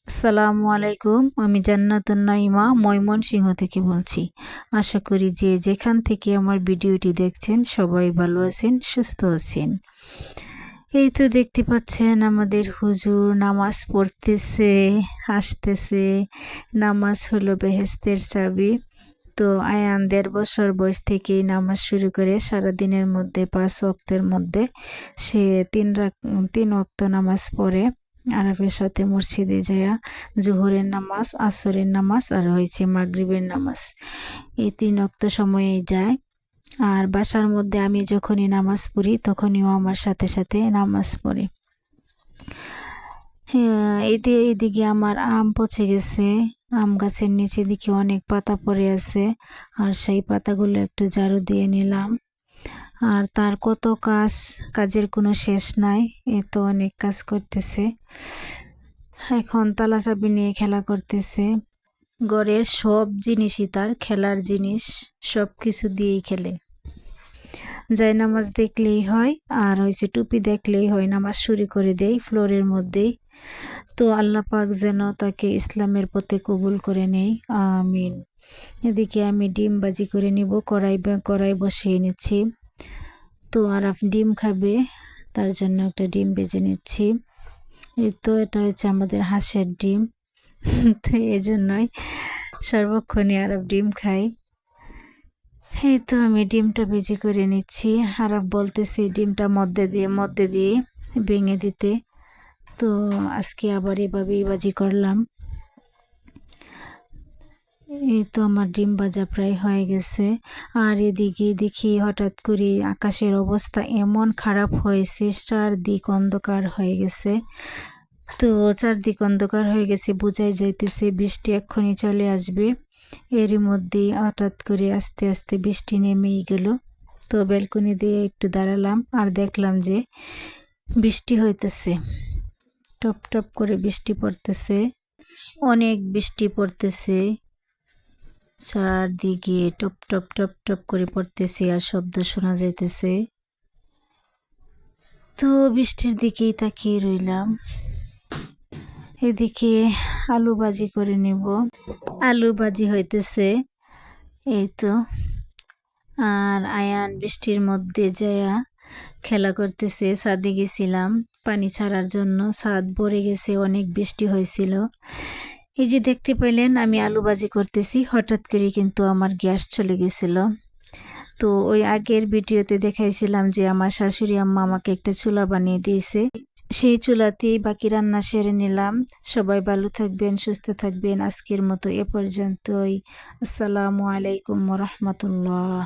আসসালামু আলাইকুম। আমি জান্নাতুন নাইমা ময়মনসিংহ থেকে বলছি। আশা করি যে যেখান থেকে আমার ভিডিওটি দেখছেন সবাই ভালো আছেন, সুস্থ আছেন। এই তো দেখতে পাচ্ছেন আমাদের হুজুর নামাজ পড়তেছে, আসতেছে। নামাজ হলো বেহেশতের চাবি। তো আয়ান ১.৫ বছর বয়স থেকেই নামাজ শুরু করে সারাদিনের মধ্যে ৫ ওয়াক্তের মধ্যে সে ৩ ওয়াক্ত নামাজ পড়ে। আরাফের সাথে মসজিদে যাইয়া জোহরের নামাজ, আসরের নামাজ আর হয়েছে মাগরিবের নামাজ। এই ৩ ওয়াক্ত সময়েই যায়। আর বাসার মধ্যে আমি যখনই নামাজ পড়ি তখনইও আমার সাথে সাথে নামাজ পড়ে। হ্যাঁ, এইদিকে আমার আম পচে গেছে। আম গাছের নিচে দেখি অনেক পাতা পড়ে আছে, আর সেই পাতাগুলো একটু ঝাড়ু দিয়ে নিলাম। আর তার কত কাজের কোনো শেষ নাই, এ তো অনেক কাজ করতেছে। এখন তালা চাবি নিয়ে খেলা করতেছে। ঘরের সব জিনিসই তার খেলার জিনিস, সব কিছু দিয়েই খেলে। নামাজ দেখলেই হয়, আর হয়েছে টুপি দেখলেই হয়, নামাজ শুরু করে দেয় ফ্লোরের মধ্যেই। তো আল্লাহ পাক যেন তাকে ইসলামের পথে কবুল করে নেই, আমিন। এদিকে আমি ডিম ভাজি করে নিব, কড়াই বসিয়ে নিচ্ছি। তো আরাফ ডিম খাবে, তার জন্য একটা ডিম ভেজে নিচ্ছি। এই তো এটা হচ্ছে আমাদের হাঁসের ডিম, তো এই জন্যই সর্বক্ষণই আরাফ ডিম খাই। এই তো আমি ডিমটা ভেজে করে নিচ্ছি। আরাফ বলতেছি ডিমটা মধ্যে দিয়ে ভেঙে দিতে। তো আজকে আবার এভাবেই ভাজি করলাম। এই তো আমার ডিম ভাজা প্রায় হয়ে গেছে। আর এদিকে দেখি হঠাৎ করে আকাশের অবস্থা এমন খারাপ হয়েছে, চারদিক অন্ধকার হয়ে গেছে। তো চারদিক অন্ধকার হয়ে গেছে, বোঝাই যাইতেছে বৃষ্টি এক্ষুনি চলে আসবে। এরই মধ্যেই হঠাৎ করে আস্তে আস্তে বৃষ্টি নেমেই গেল। তো ব্যালকনি দিয়ে একটু দাঁড়ালাম, আর দেখলাম যে বৃষ্টি হইতেছে, টপ টপ করে বৃষ্টি পড়তেছে, অনেক বৃষ্টি পড়তেছে। চারদিকে টপ টপ টপ টপ করে পড়তেছে, আর শব্দ শোনা যাইতেছে। তো বৃষ্টির দিকেই তাকিয়ে রইলাম। এদিকে আলু ভাজি করে নেব, আলু ভাজি হইতেছে। এই তো, আর আয়ান বৃষ্টির মধ্যে যায়া খেলা করতেছে। ছাদে গেছিলাম পানি ছাড়ার জন্য, ছাদ ভরে গেছে, অনেক বৃষ্টি হয়েছিল। এই যে দেখতে পেলেন আমি আলু ভাজি করতেছি, হঠাৎ করে কিন্তু আমার গ্যাস চলে গেছিল। তো ওই আগের ভিডিওতে দেখাইছিলাম যে আমার শাশুড়ি আম্মা আমাকে একটা চুলা বানিয়ে দিয়েছে, সেই চুলাতেই বাকি রান্না সেরে নিলাম। সবাই ভালো থাকবেন, সুস্থ থাকবেন। আজকের মতো এ পর্যন্তই। আসসালামু আলাইকুম ওয়া রাহমাতুল্লাহ।